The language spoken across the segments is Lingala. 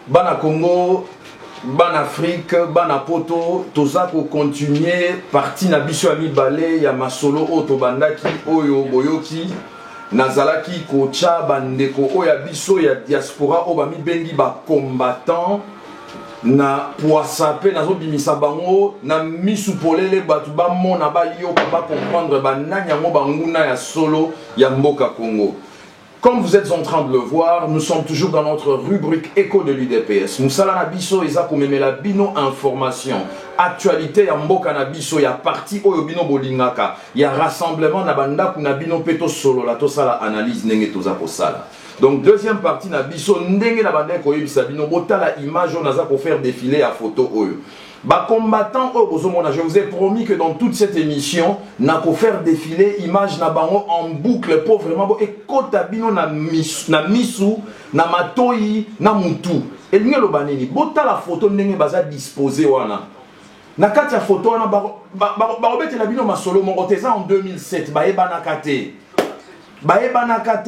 Bana Congo, Bana Afrique, Bana Poto, Toza ko continuer parti na biso ami balé ya masolo oto bandaki oyo boyoki nazalaki kocha bandeko oya biso ya diaspora o bami bengi ba combattant na poasape nazo bimisa bango na misu polele batu ba mona ba yo ba comprendre ba nanya mo banguna ya solo ya mboka Congo. Comme vous êtes en train de le voir, nous sommes toujours dans notre rubrique Écho de l'UDPS. Nous sommes biso eza komemela bino information, actualité ya mboka na biso ya parti oyo bino bolingaka, ya rassemblement na banda kuna bino peto solo la to sala analyse ndenge toza ko sala. Donc deuxième partie na biso ndenge na banda ko yebisa bino botala image on aza ko faire défiler à photo oyo. Ba combattant je vous ai promis que dans toute cette émission n'a qu'à faire défiler image na bango en boucle pour vraiment ekota bino na misu na matoi na mutu et ngelo banini bota la photo ndenge baza disposé wana na kati ya photo wana ba robete la bino masolo mon teza en 2007 ba ebana kate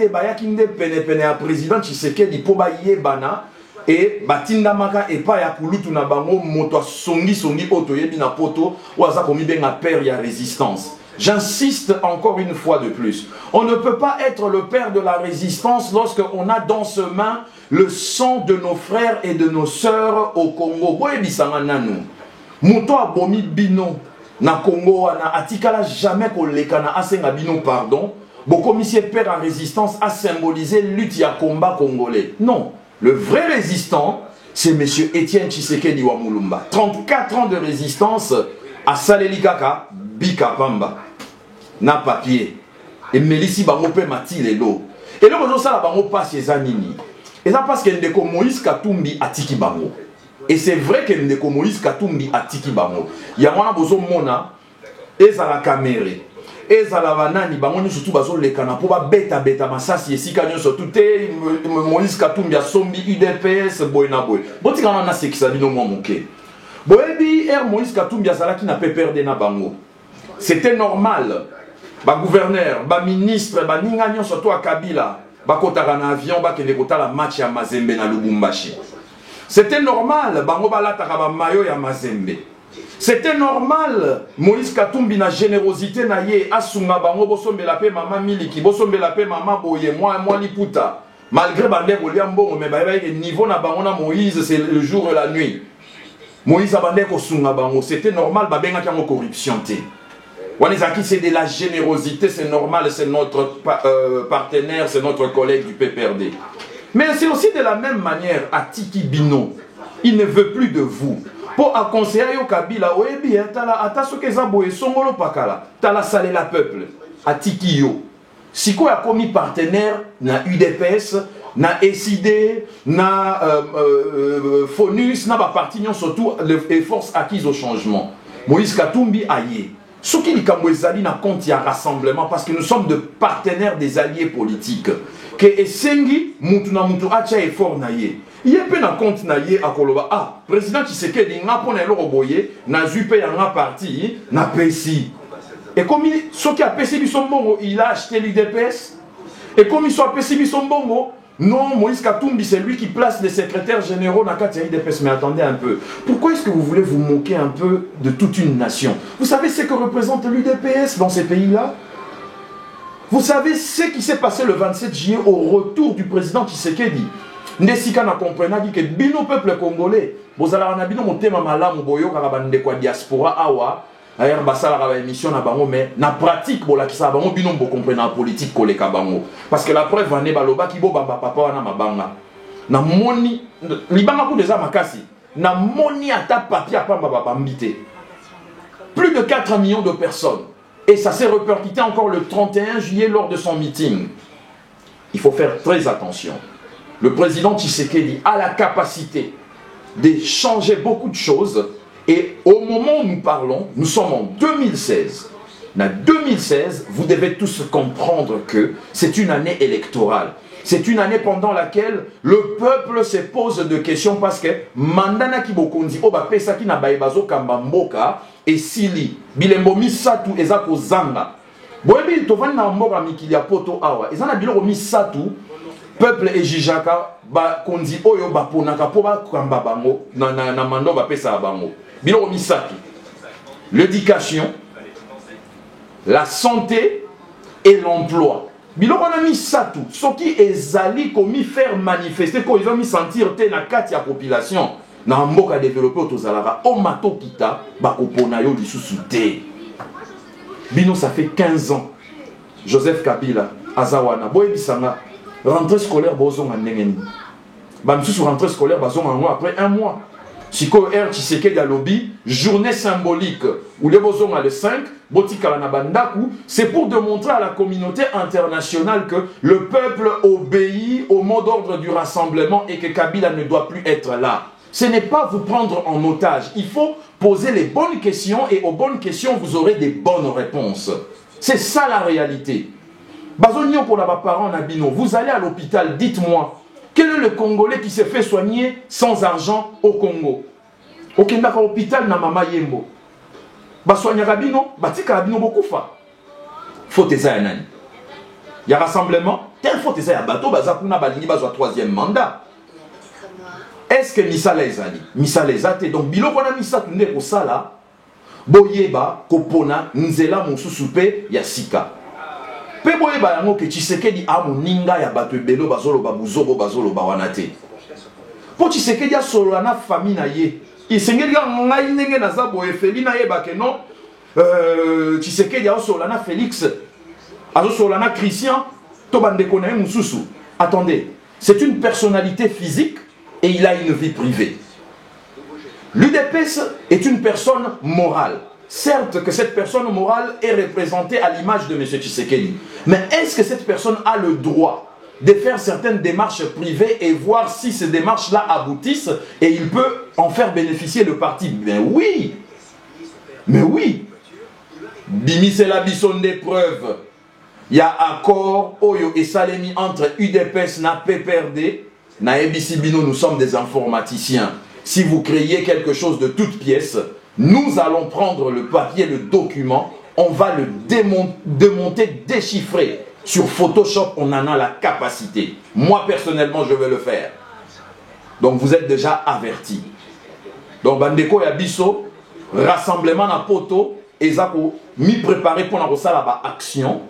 ba yakinde pene ya président Tshisekedi po ba yebana et batinda maka et pas ya kulutu na bango moto songi oto yebi na poto waza komi benga père ya résistance. J'insiste encore une fois de plus. On ne peut pas être le père de la résistance lorsque on a dans ses mains le sang de nos frères et de nos sœurs au Congo. Boyebi sanga nanu. Moto abomi bino na Congo na atikala jamais koleka na asenga bino pardon. Bokomisie père en résistance a symbolisé lutte ya combat congolais. Non. Le vrai résistant, c'est M. Étienne Tshisekedi wa Mulumba. 34 ans de résistance à Saleli Kaka, Bika Pamba. Na papier. Et Mélissi Bangope Mati Lelo. Et là, on a bango passe les anini. Et ça parce que Ndeko Moïse Katumbi atiki bango. Et c'est vrai que Ndeko Moïse Katumbi atiki bango. Yamana bozo mona, et ça la caméra. Et ça la vanani, bango surtout bazo le kana pour ba beta masasi ici kanyo surtout te Moïse Katumbi a sombi UDPS boyna boy. Boti kana na sekisa bino mo monke. Boyebi Moïse Katumbi a sala qui n'a pas perdu na bango. C'était normal. Ba gouverneur, ba ministre, ba ninganyo surtout à Kabila, ba kotaka na avion ba kende kotala match ya Mazembe na Lubumbashi. C'était normal, bango balataka ba mayo ya Mazembe. C'était normal, Moïse Katumbi na générosité na ye asunga bango bosombe la paix maman miliki bosombe la paix maman boye moi liputa malgré bande boliambo mais ba niveau na bango na Moïse c'est le jour et la nuit. Moïse abande ko sunga bango c'était normal ba benga kango corruption te. Wanezaki c'est de la générosité, c'est normal, c'est notre partenaire, c'est notre collègue du PPRD. Mais c'est aussi de la même manière Atiki Bino, il ne veut plus de vous. Pour conseiller au Kabila, oyebi tala atasoke zabo e songolo pakala, tala salé la peuple, atiki yo. Siko a commis partenaire na UDPS, na SID, na FONUS, na ba parti surtout les forces acquises au changement. Moïse Katumbi aye. Ce qui est comme na compte ya rassemblement parce que nous sommes de partenaires des alliés politiques. Que esengi mutu na mutu acha effort na ye. Il y a un compte na ye akoloba ah président Tshisekedi nga pona eloko boye na zupe ya nga parti na PSI. Et comme ce qui a PSI bisombongo il a acheté l'UDPS. Et comme il soit PSI bisombongo non Moïse Katumbi c'est lui qui place les secrétaires généraux na kati ya UDPS. Mais attendez un peu. Pourquoi est-ce que vous voulez vous moquer un peu de toute une nation? Vous savez ce que représente l'UDPS dans ces pays-là? Vous savez ce qui s'est passé le 27 juillet au retour du président Tshisekedi? Nesika na comprenaki que bino peuple congolais bozala na bino motema malamu boyoka bande kwa diaspora awa ayer basala ba émission na bango mais na pratique bolakisa bango bino bo comprendre la politique koleka bango parce que la preuve ane baloba ki bo bamba papa wana mabanga na moni libanga ku déjà makasi na moni ata papier pamba babambité plus de 4 millions de personnes et ça s'est répercuté encore le 31 juillet lors de son meeting. Il faut faire très attention. Le président Tshisekedi a la capacité de changer beaucoup de choses. Et au moment où nous parlons, nous sommes en 2016. En 2016, vous devez tous comprendre que c'est une année électorale. C'est une année pendant laquelle le peuple se pose de questions parce que mandana kibokonzi oba pesa ki na baibazo kambamboka et sili bilembo misatu ezako zanga. Boyebi tovani na mboka mikili ya poto awa ezana biloko misatu peuple ejijaka ba kondi oyo ba ponaka po ba kamba bango na mando ba pesa bango biloko misatu: l'éducation, la santé et l'emploi. Biloko na misatu soki ezali komi faire manifester ko ils ont mis sentir te na kati ya population na mboka développer autozalara o mato kita ba kopona yo lisusu te. Bino ça fait 15 ans Joseph Kabila azawana boye bisanga rentrée scolaire bozonga ndengeni ba misusu rentrée scolaire bazonga après un mois. Siko Tshisekedi ya lobby journée symbolique ou les bozonga le 5 botikala na bandaku, c'est pour démontrer à la communauté internationale que le peuple obéit au mot d'ordre du rassemblement et que Kabila ne doit plus être là. Ce n'est pas vous prendre en otage. Il faut poser les bonnes questions et aux bonnes questions, vous aurez des bonnes réponses. C'est ça la réalité. Bazonio pour la parent Nabino, vous allez à l'hôpital, dites-moi, quel est le Congolais qui s'est fait soigner sans argent au Congo? Au Kenda hôpital na mama yembo. Basoigna Rabino, batika Rabino bokufa. Faute ça ya nani? Ya rassemblement, tel faute ça ya bateau, bazakuna balingi bazwa 3e mandat. Est-ce que misala ezali? Misala ezate, donc biloko na misa tunde ko sala boyeba kopona nzela mosusu pe ya sika. Pe boyeba yango ke Tshisekedi amuninga ya bato ebelo bazolo babuzobo bazolo bawanate. Po Tshisekedi a solo na famille na ye. Isengeli ngai ndenge naza boye feli na ye ba ke non Tshisekedi a solo na Félix. Azo solo na Christian to bandeko na mususu. Attendez, c'est une personnalité physique et il a une vie privée. L'UDPS est une personne morale. Certes que cette personne morale est représentée à l'image de M. Tshisekedi. Mais est-ce que cette personne a le droit de faire certaines démarches privées et voir si ces démarches-là aboutissent et il peut en faire bénéficier le parti? Ben oui. Mais oui. Bimi c'est la bisonne des preuves. Il y a accord Oyo et Salemi entre UDPS et PPRD. Na ABC Bino, nous sommes des informaticiens. Si vous créez quelque chose de toute pièce, nous allons prendre le papier, le document, on va le démonter, déchiffrer. Sur Photoshop, on en a la capacité. Moi, personnellement, je vais le faire. Donc, vous êtes déjà avertis. Donc, Bandeko et Bisso, rassemblement na poto, et ça pour m'y préparer pour la action.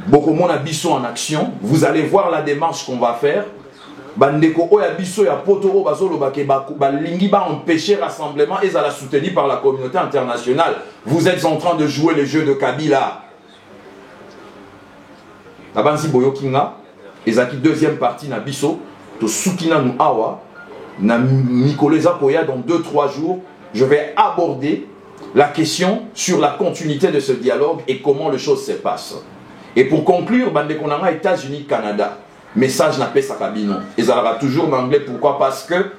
Beaucoup de monde a Bisso en action. Vous allez voir la démarche qu'on va faire. Bandeko oya biso ya poto o bazolo bake balingi ba empêcher rassemblement et ça la soutenu par la communauté internationale. Vous êtes en train de jouer le jeu de Kabila. Tabansi boyokinga ezaki deuxième partie na biso to sukina nu awa na Nikoleza Koya dans 2-3 jours, je vais aborder la question sur la continuité de ce dialogue et comment les choses se passent. Et pour conclure, bandeko nanga États-Unis, Canada. Message n'a pas sa cabine. Et ça aura toujours en anglais. Pourquoi? Parce que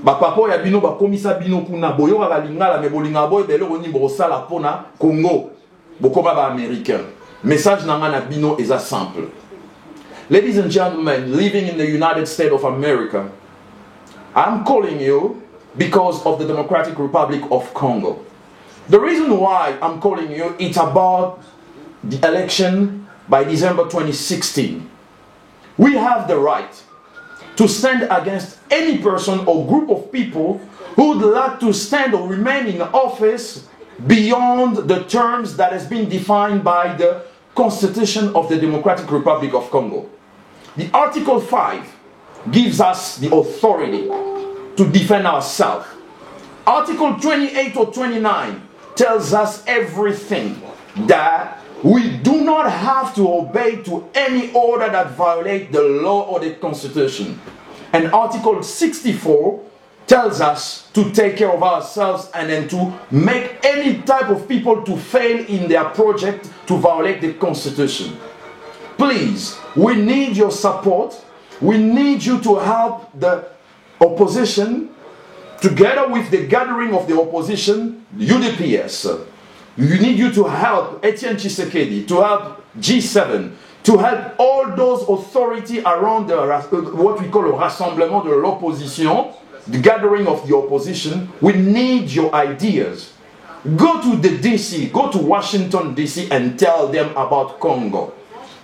papa ya bino ba komisa bino kuna boyo ba lingala me bolinga boy belo oni brosala pona Congo. Bokoma ba américain. Message na bino is a simple. Ladies and gentlemen, living in the United States of America, I'm calling you because of the Democratic Republic of Congo. The reason why I'm calling you, it's about the election by December 2016. We have the right to stand against any person or group of people who would like to stand or remain in office beyond the terms that has been defined by the Constitution of the Democratic Republic of Congo. The Article 5 gives us the authority to defend ourselves. Article 28 or 29 tells us everything that we do not have to obey to any order that violates the law or the Constitution. And Article 64 tells us to take care of ourselves and then to make any type of people to fail in their project to violate the Constitution. Please, we need your support. We need you to help the opposition together with the gathering of the opposition, UDPS. We need you to help Etienne Tshisekedi, to help G7, to help all those authorities around the, what we call a rassemblement de l'opposition, the gathering of the opposition. We need your ideas. Go to the DC, go to Washington DC and tell them about Congo.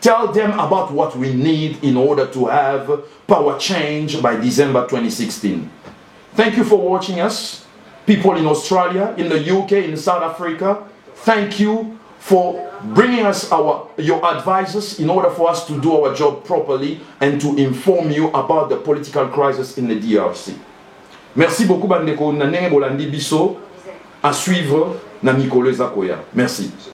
Tell them about what we need in order to have power change by December 2016. Thank you for watching us. People in Australia, in the UK, in South Africa, thank you for bringing us your advisors in order for us to do our job properly and to inform you about the political crisis in the DRC. Merci beaucoup bandeko na ndenge bolandi biso à suivre na Mikolo Zakoya. Merci.